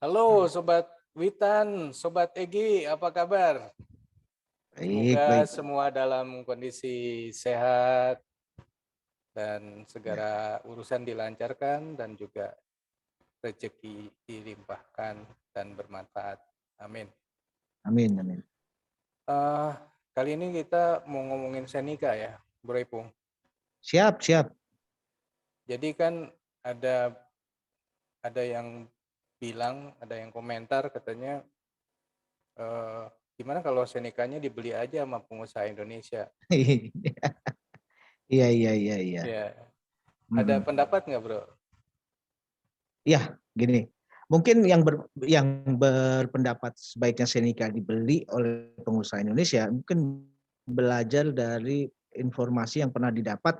Halo Sobat Witan, Sobat Egi, apa kabar? Baik, Semoga baik. semua dalam kondisi sehat dan Ya, segala urusan dilancarkan dan juga rezeki dilimpahkan dan bermanfaat. Amin. amin, amin. Eh, Kali ini kita mau ngomongin Senika ya, Bro Ipung. Siap, siap. Jadi kan ada ada yang bilang, ada yang komentar katanya eh, gimana kalau Senikanya dibeli aja sama pengusaha Indonesia? Iya, iya, iya, iya. Ya, ada Mm-mm. pendapat nggak, Bro? Ya, gini. Mungkin yang berpendapat sebaiknya Senika dibeli oleh pengusaha Indonesia, mungkin belajar dari informasi yang pernah didapat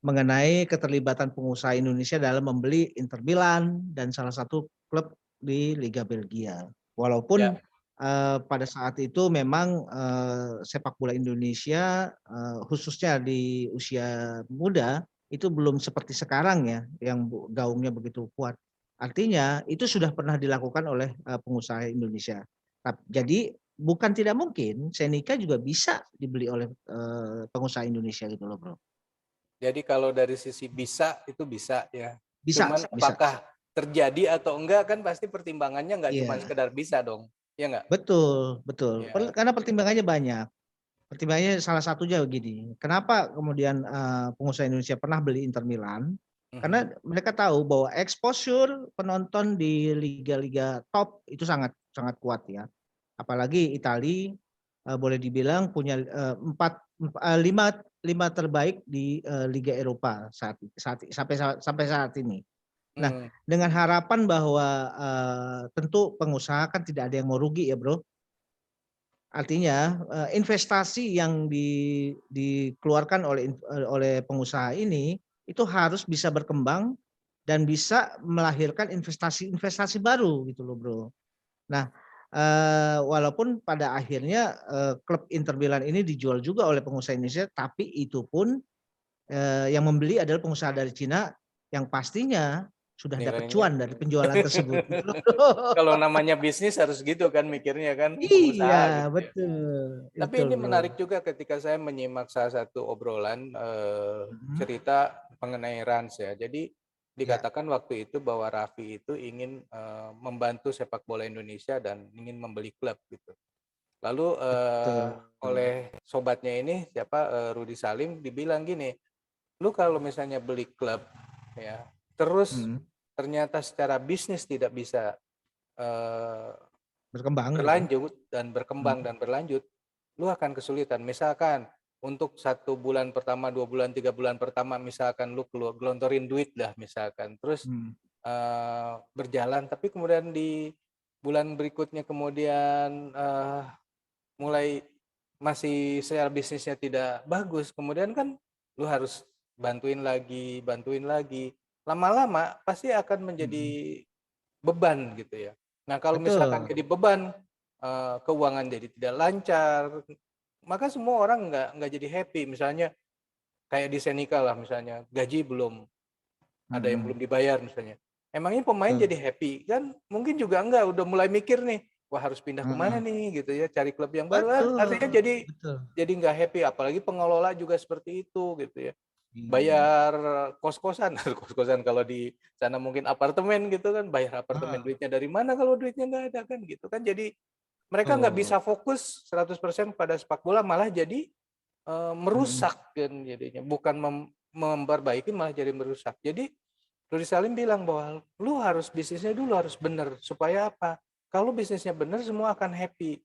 mengenai keterlibatan pengusaha Indonesia dalam membeli Inter Milan dan salah satu klub di Liga Belgia. Walaupun Ya, pada saat itu memang sepak bola Indonesia khususnya di usia muda itu belum seperti sekarang ya yang gaungnya begitu kuat. Artinya itu sudah pernah dilakukan oleh pengusaha Indonesia. Jadi bukan tidak mungkin Senika juga bisa dibeli oleh pengusaha Indonesia gitu loh, Bro. jadi kalau dari sisi bisa itu bisa ya. Bisa, Cuman bisa. apakah terjadi atau enggak kan pasti pertimbangannya nggak cuma Iya, sekedar bisa dong, ya nggak? betul, betul. Ya. Karena pertimbangannya banyak. Pertimbangannya salah satunya begini. Kenapa kemudian pengusaha Indonesia pernah beli Inter Milan? Karena Mhm. mereka tahu bahwa exposure penonton di liga-liga top itu sangat sangat kuat ya. Apalagi Italia boleh dibilang punya lima lima terbaik di Liga Eropa sampai saat ini. Nah, Hmm. dengan harapan bahwa tentu pengusaha kan tidak ada yang mau rugi ya, Bro. Artinya investasi yang dikeluarkan oleh pengusaha ini itu harus bisa berkembang dan bisa melahirkan investasi-investasi baru gitu loh, Bro. Nah, walaupun pada akhirnya klub Inter Milan ini dijual juga oleh pengusaha Indonesia, tapi itu pun yang membeli adalah pengusaha dari Cina yang pastinya sudah dapat Nilainya. cuan dari penjualan tersebut gitu loh. Kalau namanya bisnis harus gitu kan mikirnya kan Iya, pengusaha gitu ya. betul. Tapi Betul, ini Bro. menarik juga ketika saya menyimak salah satu obrolan Mhm. cerita mengenai Rans ya. Jadi Ya, dikatakan waktu itu bahwa Raffi itu ingin membantu sepak bola Indonesia dan ingin membeli klub gitu. Lalu betul. oleh sobatnya ini siapa Rudi Salim dibilang gini, lu kalau misalnya beli klub ya, terus Mhm. ternyata secara bisnis tidak bisa eh, Berkembang gitu. berlanjut dan berkembang Mhm. dan berlanjut, lu akan kesulitan. Misalkan untuk 1 bulan pertama, 2 bulan, 3 bulan pertama, misalkan lu gelontorin duit lah misalkan, terus Mhm. berjalan, tapi kemudian di bulan berikutnya kemudian mulai masih secara bisnisnya tidak bagus, kemudian kan lu harus bantuin lagi, lama-lama pasti akan menjadi Mhm. beban gitu ya. Nah kalau misalkan Betul. jadi beban, keuangan jadi tidak lancar, maka semua orang nggak jadi happy. Misalnya kayak di Senika lah misalnya, gaji belum ada yang Mhm. belum dibayar misalnya. Emangnya pemain Betul. jadi happy? Kan mungkin juga enggak, udah mulai mikir nih, wah harus pindah kemana Heeh. nih gitu ya, cari klub yang baru. Artinya Betul. Betul. jadi nggak happy, apalagi pengelola juga seperti itu gitu ya. Iya. Bayar kos-kosan, kos-kosan kalau di sana mungkin apartemen gitu kan, bayar apartemen Heeh. duitnya dari mana kalau duitnya nggak ada kan gitu kan. Jadi mereka nggak Betul. bisa fokus 100% pada sepak bola, malah jadi Mhm. merusak kan jadinya, bukan memperbaiki malah jadi merusak. Jadi Rudi Salim bilang bahwa lu harus bisnisnya dulu harus benar supaya apa? Kalau bisnisnya benar semua akan happy.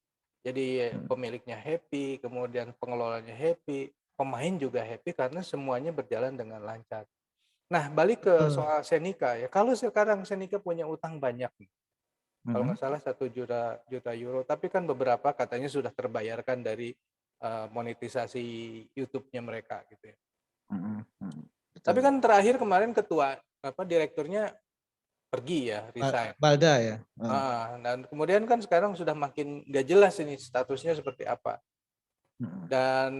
Jadi Mhm. pemiliknya happy, kemudian pengelolanya happy, pemain juga happy karena semuanya berjalan dengan lancar. Nah, balik ke Betul. soal Senika ya. Kalau sekarang Senika punya utang banyak nih. Kalau Mhm. nggak salah 1 juta euro, tapi kan beberapa katanya sudah terbayarkan dari monetisasi YouTube-nya mereka gitu ya. Mhm. Mhm. Tapi Betul. kan terakhir kemarin ketua direkturnya pergi ya, resign. Balda ya. Dan kemudian kan sekarang sudah makin nggak jelas ini statusnya seperti apa. Mhm. Dan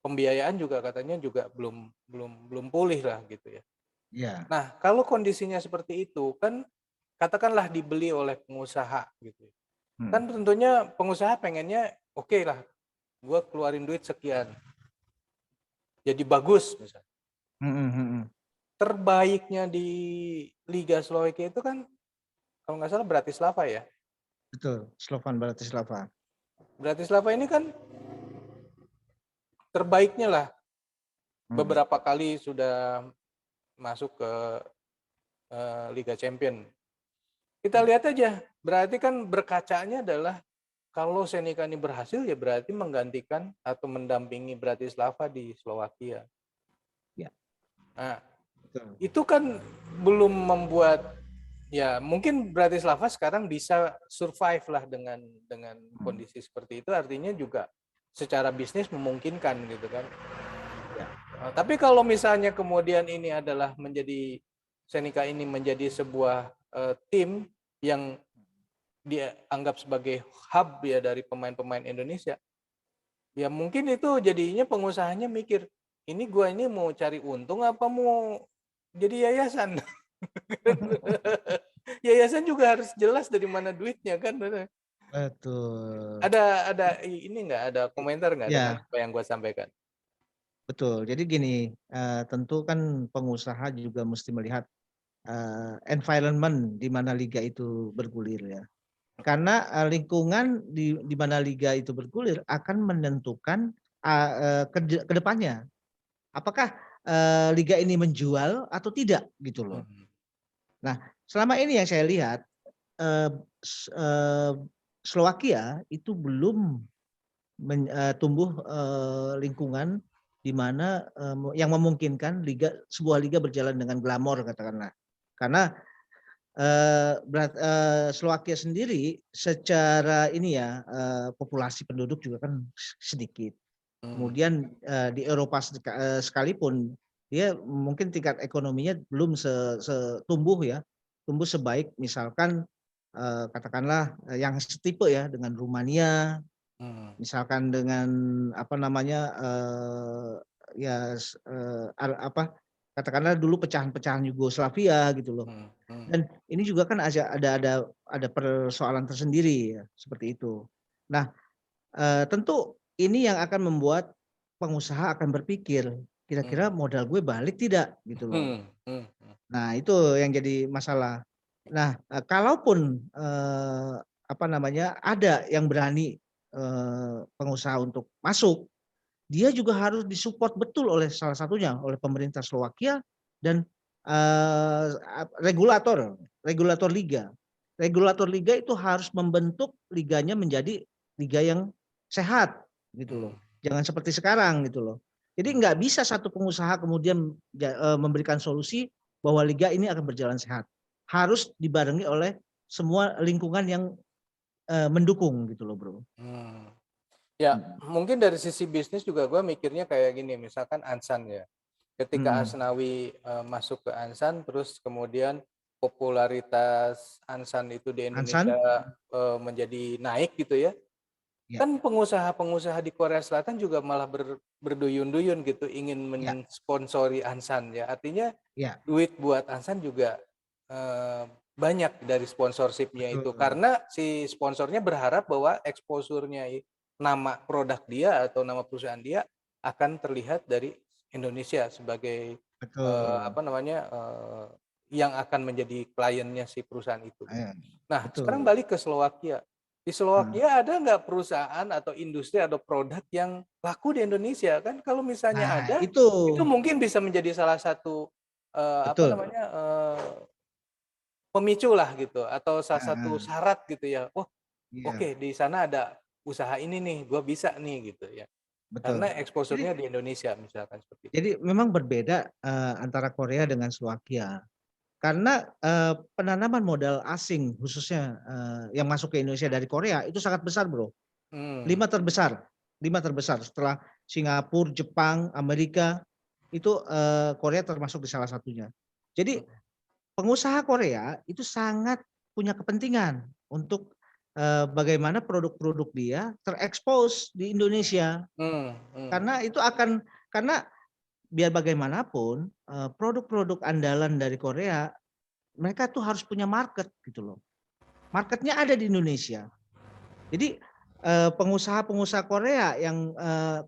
pembiayaan juga katanya juga belum pulih lah gitu ya. Iya. Nah, kalau kondisinya seperti itu kan katakanlah dibeli oleh pengusaha gitu. Mhm. Kan tentunya pengusaha pengennya, oke lah, gue keluarin duit sekian, jadi bagus misalnya. Mhm mhm. Terbaiknya di Liga Slovakia itu kan kalau nggak salah Bratislava ya. Betul, Slovan Bratislava. Bratislava ini kan terbaiknya lah, Mhm. beberapa kali sudah masuk ke Liga Champion. Kita lihat aja, berarti kan berkacanya adalah kalau Senika ini berhasil ya berarti menggantikan atau mendampingi Bratislava di Slovakia. Ya, Nah, betul. itu kan belum membuat, ya mungkin Bratislava sekarang bisa survive lah dengan Mhm. kondisi seperti itu, artinya juga secara bisnis memungkinkan gitu kan. Ya. Tapi kalau misalnya kemudian ini adalah menjadi Senika ini menjadi sebuah tim yang dia anggap sebagai hub ya dari pemain-pemain Indonesia, ya mungkin itu jadinya pengusahanya mikir, ini gua ini mau cari untung apa mau jadi yayasan. Yayasan juga harus jelas dari mana duitnya kan. Betul. Ada ini nggak, ada komentar nggak dengan Ya, apa yang gua sampaikan? betul. Jadi gini, tentu kan pengusaha juga mesti melihat, environment di mana liga itu bergulir ya. Karena, lingkungan di mana liga itu bergulir akan menentukan, ke depannya. Apakah, liga ini menjual atau tidak gitu loh. Mhm, Nah, selama ini yang saya lihat, eee, s eee, Slowakia itu belum tumbuh, lingkungan di mana, yang memungkinkan sebuah liga berjalan dengan glamor katakanlah. Karena, Slowakia sendiri secara ini ya, populasi penduduk juga kan sedikit. mhm, Kemudian, di Eropa sekalipun dia mungkin tingkat ekonominya belum tumbuh ya, tumbuh sebaik misalkan, katakanlah, yang setipe ya dengan Rumania, mhm, misalkan dengan apa namanya, ya apa, katakanlah dulu pecahan-pecahan Yugoslavia gitu loh. mhm, mhm, Dan ini juga kan ada persoalan tersendiri ya, seperti itu. Nah, tentu ini yang akan membuat pengusaha akan berpikir, kira-kira mhm, modal gue balik tidak gitu loh. mhm, mhm, mhm, Nah itu yang jadi masalah. Nah, kalaupun, apa namanya, ada yang berani, pengusaha untuk masuk, dia juga harus disupport betul oleh salah satunya oleh pemerintah Slowakia dan, regulator regulator liga. Regulator liga itu harus membentuk liganya menjadi liga yang sehat gitu loh. mhm, Jangan seperti sekarang gitu loh. Jadi mhm, nggak bisa satu pengusaha kemudian memberikan solusi bahwa liga ini akan berjalan sehat. Harus dibarengi oleh semua lingkungan yang, mendukung gitu loh, Bro. mhm. Ya, Mhm. mungkin dari sisi bisnis juga gue mikirnya kayak gini, misalkan Ansan ya. Ketika Mhm. Asnawi masuk ke Ansan, terus kemudian popularitas Ansan itu di Indonesia Ansan? menjadi naik gitu ya. Ya Kan pengusaha-pengusaha di Korea Selatan juga malah berduyun-duyun gitu ingin ya mensponsori Ansan ya. Artinya ya, duit buat Ansan juga banyak dari sponsorshipnya itu. betul. Karena si sponsornya berharap bahwa exposure-nya nama produk dia atau nama perusahaan dia akan terlihat dari Indonesia sebagai Betul, apa namanya yang akan menjadi kliennya si perusahaan itu. iya, Nah, sekarang betul, balik ke Slowakia. Di heeh. Slowakia ada nggak perusahaan atau industri atau produk yang laku di Indonesia? Kan kalau misalnya Nah ada, itu, itu mungkin bisa menjadi salah satu apa betul, namanya pemicu lah gitu atau salah satu heeh, syarat gitu ya. Oh, iya, oke di sana ada usaha ini nih, gua bisa nih gitu ya. betul. Karena exposure-nya Jadi di Indonesia misalkan seperti itu. jadi memang berbeda, antara Korea dengan Slowakia. Karena, penanaman modal asing khususnya, yang masuk ke Indonesia dari Korea itu sangat besar, Bro. Hmm, 5 terbesar 5 terbesar setelah Singapura, Jepang, Amerika, itu, Korea termasuk di salah satunya. Jadi pengusaha Korea itu sangat punya kepentingan untuk, bagaimana produk-produk dia terekspos di Indonesia. hmm, hmm, Karena itu akan karena biar bagaimanapun, produk-produk andalan dari Korea mereka tuh harus punya market gitu loh. Marketnya ada di Indonesia. Jadi pengusaha-pengusaha Korea yang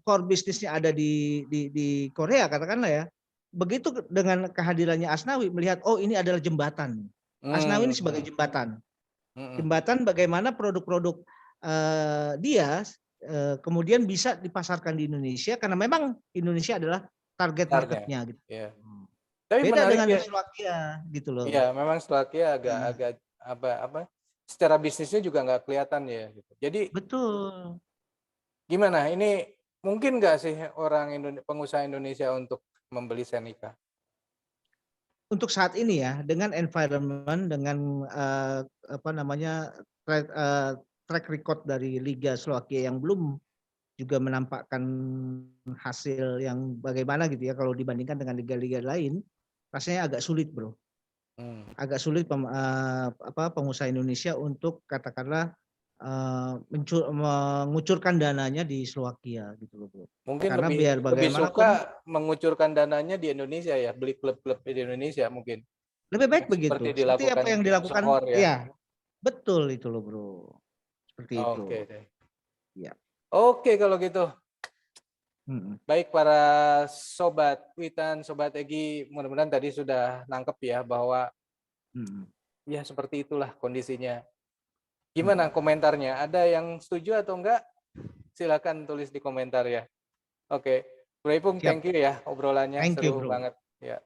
core bisnisnya ada di Korea katakanlah ya, begitu dengan kehadirannya Asnawi melihat oh ini adalah jembatan. Asnawi ini sebagai jembatan. Jembatan bagaimana produk-produk dia kemudian bisa dipasarkan di Indonesia karena memang Indonesia adalah target marketnya gitu. Ya. Tapi Beda menarik dengan ya. Slovakia gitu loh. Iya, memang Slovakia agak apa secara bisnisnya juga nggak kelihatan ya. Gitu. Jadi betul. gimana? Ini mungkin nggak sih orang pengusaha Indonesia untuk membeli Senica? Untuk saat ini ya, dengan environment, dengan apa namanya track record dari Liga Slovakia yang belum juga menampakkan hasil yang bagaimana gitu ya kalau dibandingkan dengan liga-liga lain, rasanya agak sulit bro. Agak sulit pengusaha Indonesia untuk katakanlah mengucurkan dananya di Slovakia gitu loh bro. Mungkin Karena biar lebih bagaimanapun suka mengucurkan dananya di Indonesia ya, beli klub-klub di Indonesia mungkin. lebih baik Seperti begitu. Seperti dilakukan apa yang dilakukan, Johor ya. ya betul itu loh bro. Seperti itu. Oke deh. Ya. Oke kalau gitu. Baik para sobat Witan, sobat Egi, mudah-mudahan tadi sudah nangkep ya bahwa ya seperti itulah kondisinya. Gimana komentarnya? Ada yang setuju atau enggak? Silakan tulis di komentar ya. Oke, Bro Ipung, Siap. thank you ya obrolannya Thank you seru bro. banget ya.